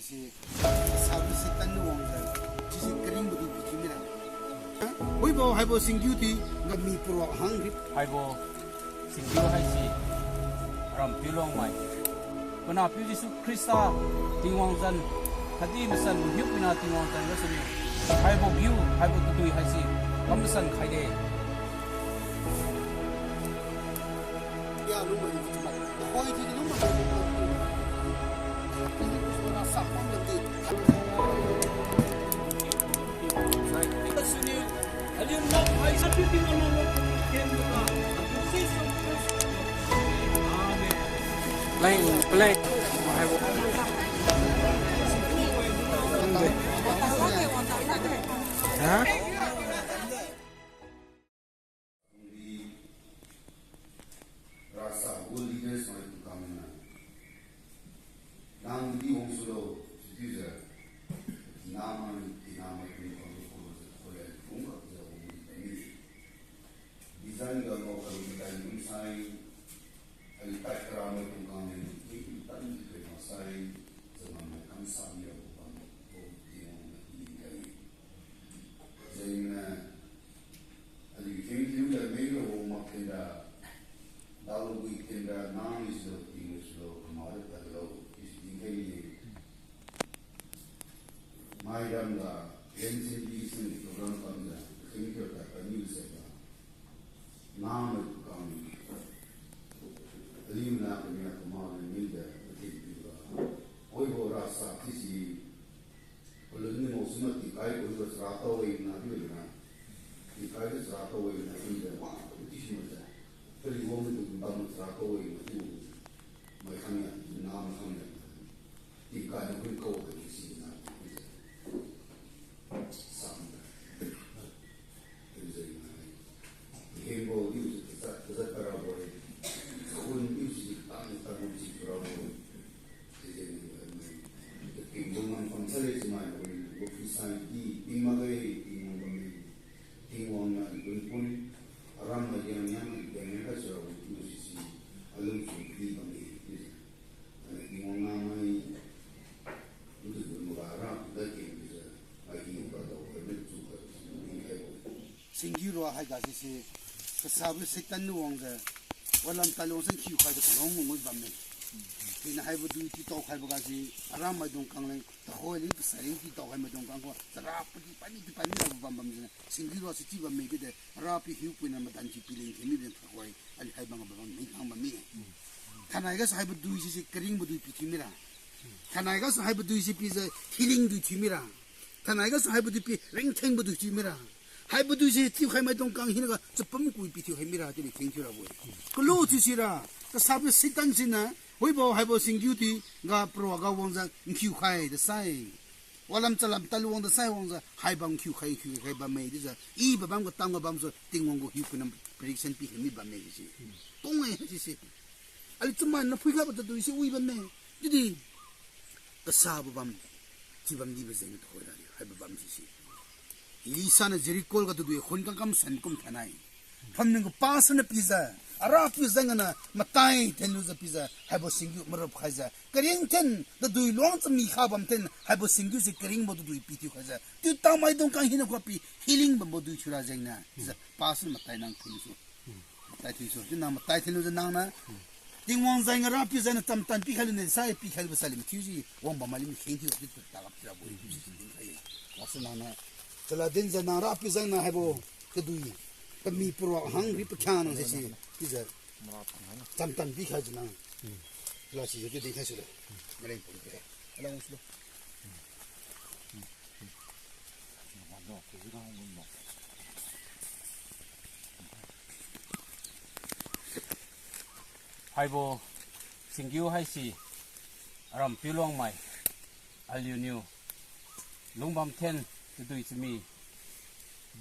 sih sabi si Tamenglong sih kering betul betul ni lah. Oi bawa hai bawa singgiu ti nggak mi pro hang hai bo singgiu hai si ram Piulong mai pernah Piu Yesus Krista tingwang zan hadi mesan hiup pina tingwang zan rasanya hai bo view hai bo tutui hai si kamsan khai de ya lu mau cuma koi ti lu mau ini semua sama nanti Sini, alien nak hai sapi tinggal orang kian juga. lain play hai bo ha rasa leaders mai tu kami na nang di wong sulo user nama ni oleh unga ya ini design ga no kalau kita ini sai ali tak kerana tu kami ini tak di masai zaman kami sami ya bukan yang ini jadi ali kini dia mega rumah kita dalam weekend nang is the English law kemarin kalau is tinggi Mairam la Sanctification program kami dah kini kita kami bisa nama itu kami lima kami kemarin media betul juga oi rasa sisi kalau ni mau semua tikai kalau serata wei nak juga na tikai serata wei nak juga itu semua Kali wong itu bangun serako itu mereka ni nama kami tiga yang kau di sini sama jadi hembo itu kita terapor pun itu kita mesti terapor jadi kebungan konser semua itu ofisai di imagai tingwang itu pun orang yang mereka sudah musisi alum sufi kami ini mengamai itu bermuara lagi bisa lagi pada orang itu singgiu roh hai gasi sih sabi si Tamenglong walam Tamenglong sih kiu hai tu kalau ngomong bammen ini hai betul itu tahu hai bagasi aram mai dong kang leng tahu ini sering itu tahu hai mai dong kang ko terapi di pani lah bam sini singgiu roh sih ciba mai kita rapi hiu pun nama tanci piling kini ben tahu hai hai bang bam mai kang bam ni tanai gas hai betul sih kering betul pitu mira tanai gas hai betul sih pizza healing du mira tanai gas hai betul pi ring teng betul mira hai betul sih tiu hai mai dong kang hina ka cepem kui pitu hai mira jadi teng tu lah boy kalau tu sih lah sabi si tan sih na oi bawa hai bawa singgiu ti ga pro ga wong za kiu khai de sai walam chalam Tamenglong de sai wong za hai bang kiu khai ba mai de za I ba bang ko tang ga bam so ting wong go hiu kunam prediction pi mi ba mai si tong ai si ali chuma na phui ga ba tu si ui ba mai jadi ta sa ba bam ji bam ni ba zeng to ra hai ba bam si Isa na jerikol ka tu khon kang kam san kum thanai pham ning ko pas na pizza ara pizza ngana matai tenu za pizza habo singyu marab khaza kering ten da dui long mi khabam ten habo singyu se kering bo dui piti khaza tu ta mai dong kang hina ko pi healing bo dui chura jengna pizza pas matai nang thinu so matai thinu so na matai thinu za nang na ding wang zai ngara pizza na tam tan pi khalu ne sai pi khalu salim thiuji wang ba malim khen thiu tu ta ga pira bo thiuji ding khai wasna na chala din za na ra pizza na habo ke dui kami pro hang ri pekhan sih pizza tam tam bi khai jna la si je de khai sula ngaleng pun ke ala ngos lo hai bo singgiu hai si ram Piulong mai aliu longbam ten dui chimi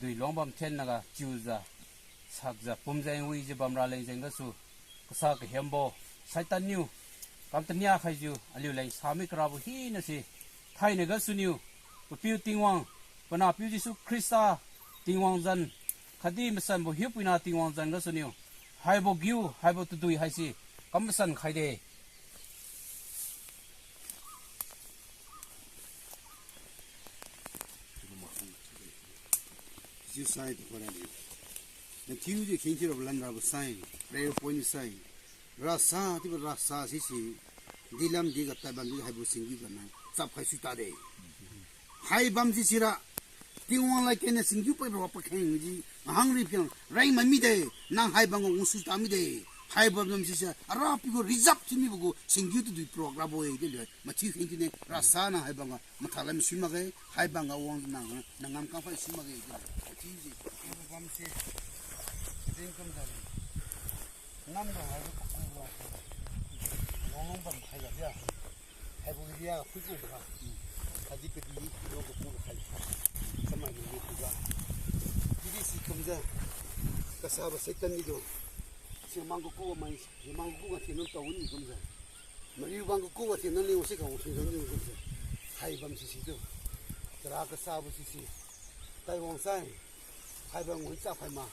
dui longbam ten naga chuza sakza pumjai wi je bamra leng jeng ga su kasa ke hembo saitan new kamtania khaiju aliu leng sami krabu hi na si thaine ga suniu piu tingwang pana Piu Yesus Krista tingwang zan khadi masan bo hiu pina tingwang zan ga suniu hai bo giu hai bo tu dui hai si kamsan khai de you sign to for any. The Tuesday came of land of sign, prayer point sign. Rasa, the Rasa, Sisi, Dilam Diga Taban, have sing you and Sapasita day. High bum Sisira, do one like anything you put up a king, a hungry pion, rain my midday, now high bang on Susta midday. High bum Sisa, a rap you go result to me go sing you to the program away, my chief engineer, Rasana, high banga, Matalam Simage, high banga one Nangam Kampa Simage. It's easy. Bum says, then comes the number of long bum higher. Have we here a quick over? I did the local high. Some of you this comes there. Cassava second needle. Mango my Mango Tinota winning comes there. Marie Bango Tinoni was sick of high bum Sisito. The Raka Sabo Sisi. Taiwan sign. High bum went up my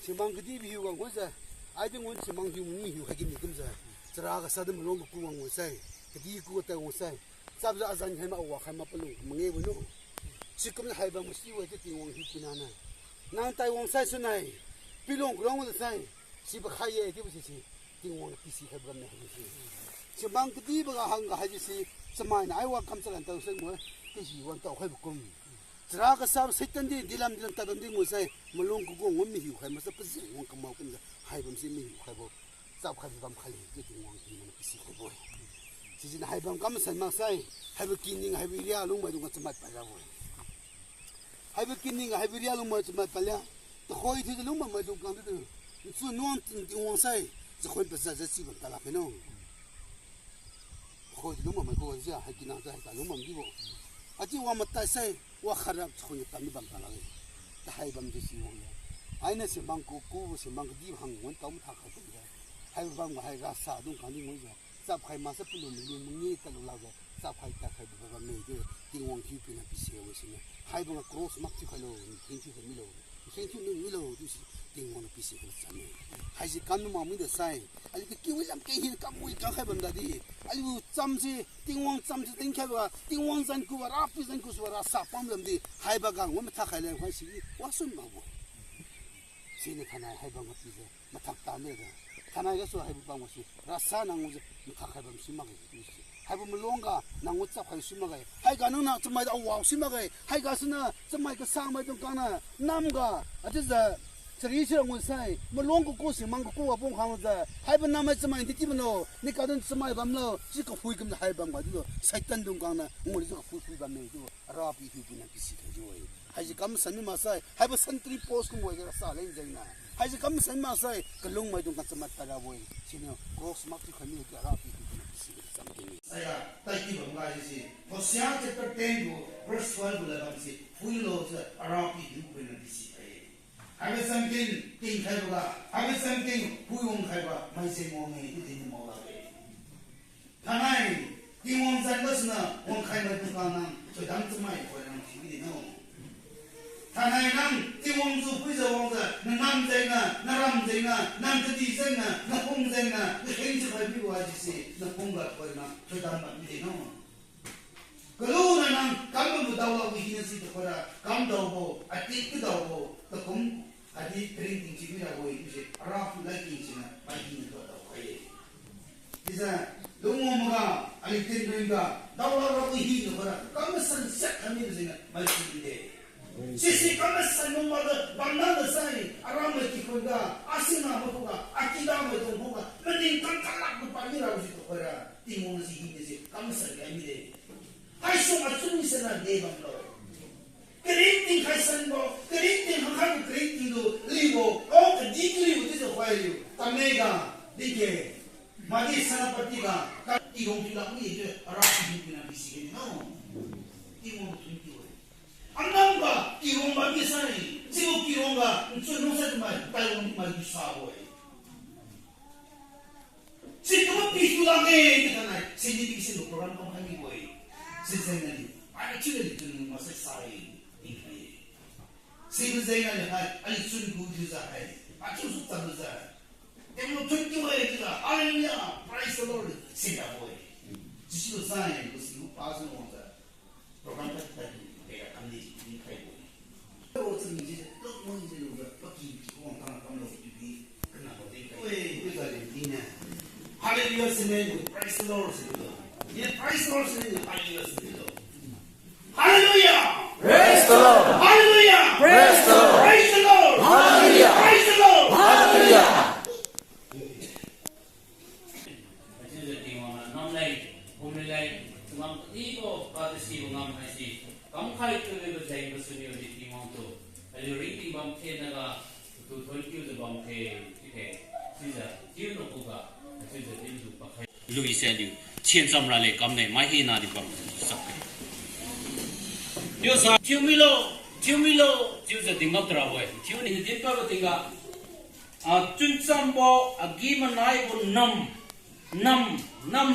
Simanga Divi, you was there. I don't want Simang you me who had given me comes there. The Raka Sadam Longo Kuang will say. The Diku will say. Sabza Azan him or Hamapalu, Mange will know. She comes high bum was still waiting on his banana. Now Taiwan says tonight. Piulong along with the sign. She was high, it was didn't want to see her brother. She banked the deep hunger, had you see, some mine. I will come to and tell somewhere, this you want to have come. Traga Sam Satan did, Dilam Tadanding will say, Malone go on me, you have a position, won't come out in the high bum see me, you have a South Habam Kali, getting one human to see her boy. She's in high bum comes and must say, have a kinning, have a real room, I don't want to my pala. Have a kinning, have a real room to my pala. The hoy to the lumber, I don't come to do. It's no one in one side. The whole possesses even Talapino. Hold the woman goes there, I cannot have a woman give. I do want to say, what had up to you, Taliban Talay. The high bum this year. I know some banco was a monk deep hung 1,000 takas. I run my rasa, don't come in with her. Sub high massapul, you need to love her. Sub high takas ever made it. Didn't want you in a PC was in a high bun across Macticalo and thank you for Milo. Thank you, Milo. Didn't want to be sick of Sunday. Has he come to Mammy the sign? I will kill him, come with Kahabam Daddy. I will some say, didn't want something, think ever, didn't want and go up with and go to a sapam them the high bagang, woman Takala, why she was on my boy. See the can I have a pizza, Matakta Mega. Can I also have a bang with you? Rasana was Matakabam Simagi. Have a longer, now what's up, Simagay. I got no to my wow Simagay. I got no, some like a Sama Dunkana, Namga. I just tradition will say, Malongo goes in Mango upon Hamza. Have a number to my Tibano, Nicodon Samai Bamlo, she could quicken the high bang, Satan Dunkana, only a food by me, a rapi who can be joy. Has he come San Masai? Have a sentry post from where a salad. Has he come San Masai? Kalung my Dunkamatara way. She know, gross market community, a rapi who can be something. Thank you, Maji. For Siam chapter 10, verse 12, full of a rapi who can be seen. Have something, King Heva, have something, who won't have my same woman in the Mola. Tanai, he wants a listener, one kind of Tukana, to dance to my for them, you know. Tanai Nam, he wants to put the water, Nam Zena, Naram Zena, Nam to Zena, Napung Zena, the things of my people, I say, the Punga for them, to dance, you know. Kaluna, come to Dawa, we can see the Kora, come Dobo, I take the Dobo, the Kum. I did drinking Chimira away, around liking China, by King away. Is a Lumoga, I did bring that. Dawa he, come a son, set amusing my city day. Sissy, come a son, no mother, banana sign, around the Kikuga, Asina Moga, Akida with Moga, but then come to Pamira with the Kora, Timon see, come a son, every day. I saw a two is a day of love. Creating Haisanbo, creating Hakan, creating Libo, all the deeply with this while you, Tamega, Dike, Madi Sanapatiga, Katilong Pilaki, Arabi in a BC, no. He won't drink you. Anamba, Kiromba Bisani, Zero Kiromba, and so no said my Taiwan might be Savoy. See, don't be too long tonight, send it in the program of Hemingway. Since then, I actually didn't must say. Same as I shouldn't go to the high. I choose to tell that. And you took you away to the hallelujah. Praise the Lord. Say that way. This is the sign was you passing on the program that they are coming in. Look, 소리는 하이였습니다. 할렐루야! Praise the Lord. 할렐루야! Praise the Lord. Praise the Lord! Hallelujah. Praise the Lord! Hallelujah. Louis said you, Chien Samrale, come there, my he not come. You saw Tumilo, you the thing of travel. Tuni did Pavatinga. A Tunsambo, a given I will numb,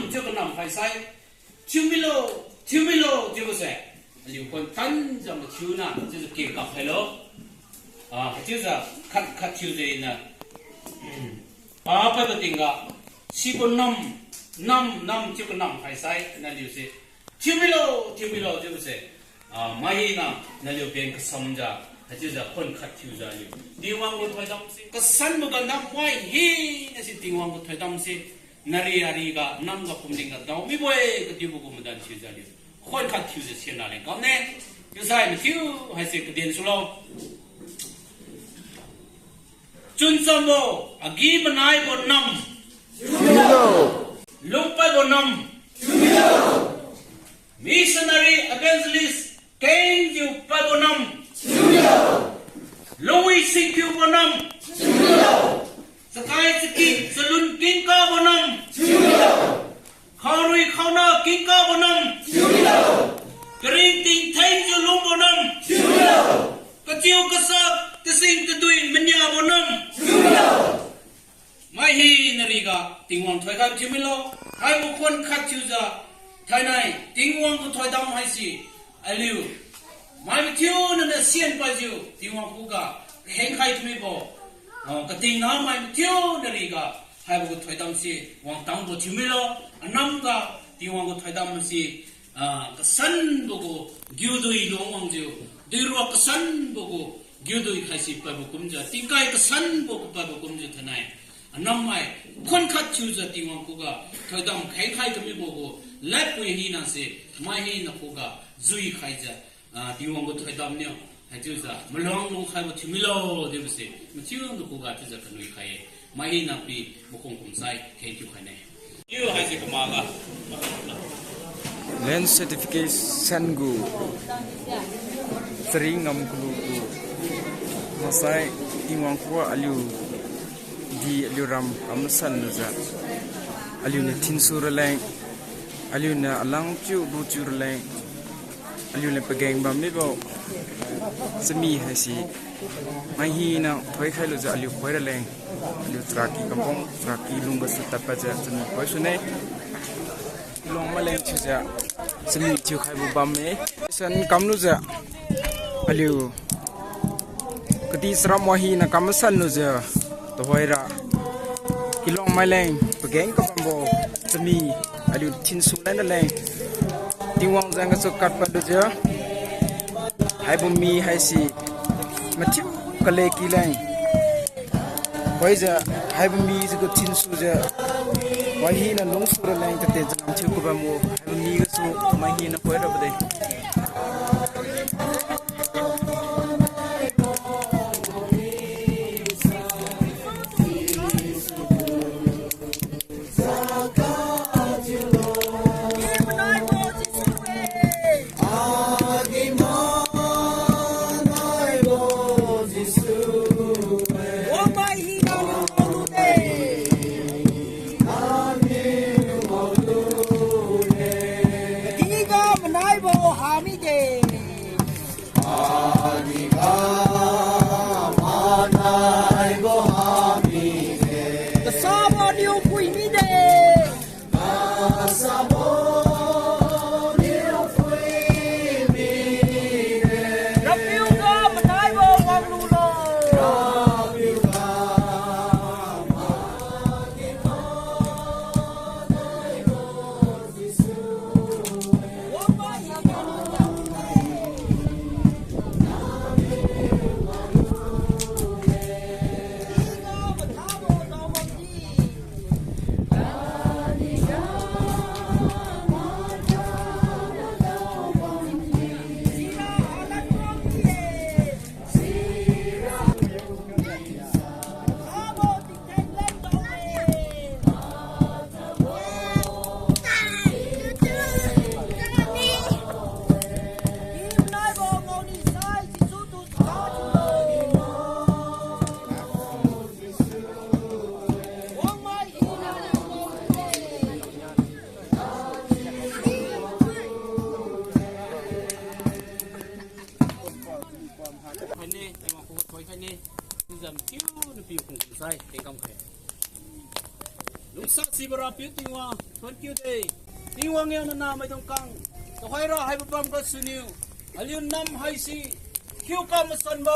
Juganum, I say. Tumilo, you say. You put tons of the tuna, just a cake of hello. Just a cut Tuesday in a Pavatinga. Sibunum, num, Juganum, I say, and then you say, Tumilo, you say. Mahina, Nalu Bank Samja, that is a con cut user. Do you want to tell them? The sun will not why he is sitting on to tell them, say, Nariariga, Nanga Puminga, down me way, the Dubukum than Susan. Con cut uses here, and come there. You sign with you, I say, the Slow. Junsambo, a give an eye for num. Look by the num. Missionary Evangelist. Came you Pabonum, Louis Sink you Bonum, Sakai King, Saloon King Carbonum, Kauri Kauna King Carbonum, Greeting Thank you Lumbonum, Katiu Kasak, the same to doing Minyabonum, my he Nariga, Ting1 Toyam Jimilo, I will one cut you the Tainai, Ting1 to Toy down my sea. Aliu, my tune and the Sian by you, Tiwakuga, Hang High to me, Bo. Kating now my tune the Riga, have a good Toydamsi, one down to Timilo, a Nanga, Tiwango Toydamsi, the Sun Bogo, Gudui Long you, the rock Sun Bogo, Gudui Hasi Pabukumja, Tinkai the Sun Bogo Pabukumja tonight. A Namai, Concat user Tiwankuga, Toydam, Hang High to me, Bogo, let we Hina say, my Hina Puga. Zui Kaiser, do you want to try down? I do that. Malong have a Timilo, they will say. Material who got to the Kanui Kai. Might not be Mokum side, can't you, Kane? You have a Kamaga. Land Sanctification Go Seringam Gulu Masai Imangkua Aliu Di Aliuram Amasan Naza Aliu Tinsura Lang Aliu na Alang Chu Butur Lang Aliu le pegang bam ni bo semi hasi mai hi na thoi khai lu za aliu khoi leng aliu traki kampong traki lunga su tapa ja semi khoi su nei long ma leng chu ja semi chu khai bu bam me san kam lu ja aliu kati sram wa hi na kam san lu ja to hoi ra kilong mai leng pegang ka bam bo semi aliu thin su lai na leng Tiwang zanga so kat pa doja hai bumi hai si matiu kale ki lai hoi ja hai bumi ji ko tin su ja wa hi na long su ra lai ta te jam chu ko ba mo hai bumi ga su ma hi na koi ra ba dai ใส่เต็งกำแขลุงสักสิบราพิวติงว่าทนคิวเดย์ติงว่าเงี้ยนาไม่ต้องกังตัวให้เราให้บุปผาก็สุนิวอายุน้ำให้สิคิวกำมาสันโบ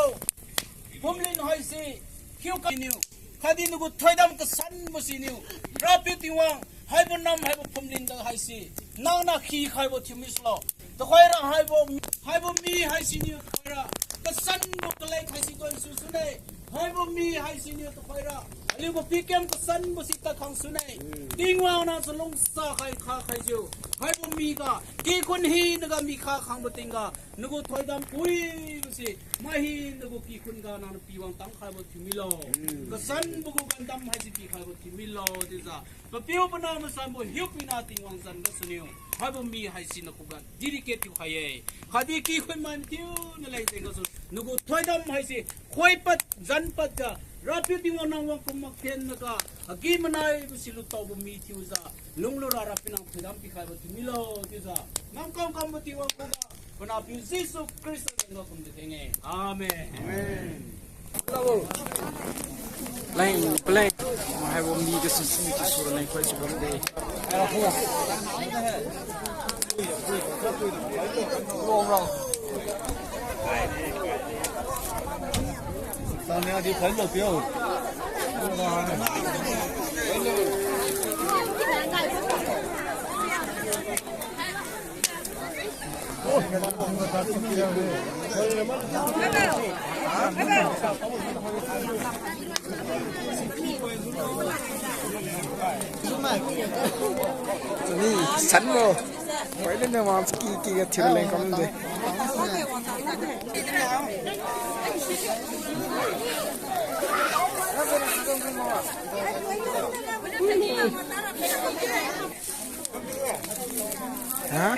ผมลินให้สิคิวกำนิวคดีนุกุถอยดำก็สันบุสินิวราพิวติงว่าให้บุน้ำให้บุผมลินก็ให้สินางนักขี้ให้บุทิมิสโลตัวให้เราให้บุมีให้สินิวตัวให้เราก็สันบุกเล็กให้สิตัวสุสุนัยให้บุมีให้สินิวตัวให้เราลิวพิกเกมก็สันบุสิตาขังสุนัยติงว่าน่าสลงสาใครข้าใครเจ้าให้บุมีก็กี่คนฮีนก็มีข้าขังบุติงก็นุกุถอยดำปุยบุสิไม่ฮีนุกุกี่คนก็นานปีวังตั้งใครบุทิมิโลก็สันบุกุกันดำให้สิกี่ใครบุทิมิโลดิจ้าปะพิวปนามสันบุฮิวปินาติงวังสันก็สุนิวให้บุมีให้สินุกุกันดิริเกติวให้คดีกี่คนมันทิวนั่นแหละเองก็สุนุกุถอยดำให้สิคอยปัดจันปัดจ้ารับพิธีวันนั้นวันกุมภาพันธ์นะคะกี่มันไอ้บุษลุตเอาบุมีทิวจ้าลุงลุรารับพินังพิดามพิขายบุตรมิโลทิวจ้าน้ำกำกำบุตรวันกุมภาพันธ์พิวซิสุคริสต์เป็นก็คุมเด็กเองอาเมนไล่ไปเลยให้ผมมีก็สิ่งที่สุดในความสุขของเด็กตอนนี้ที่เพิ่นหลบเดียวนี่ฉันโมไว้เล่นในวันกี่กับทีละคนเลยฮะ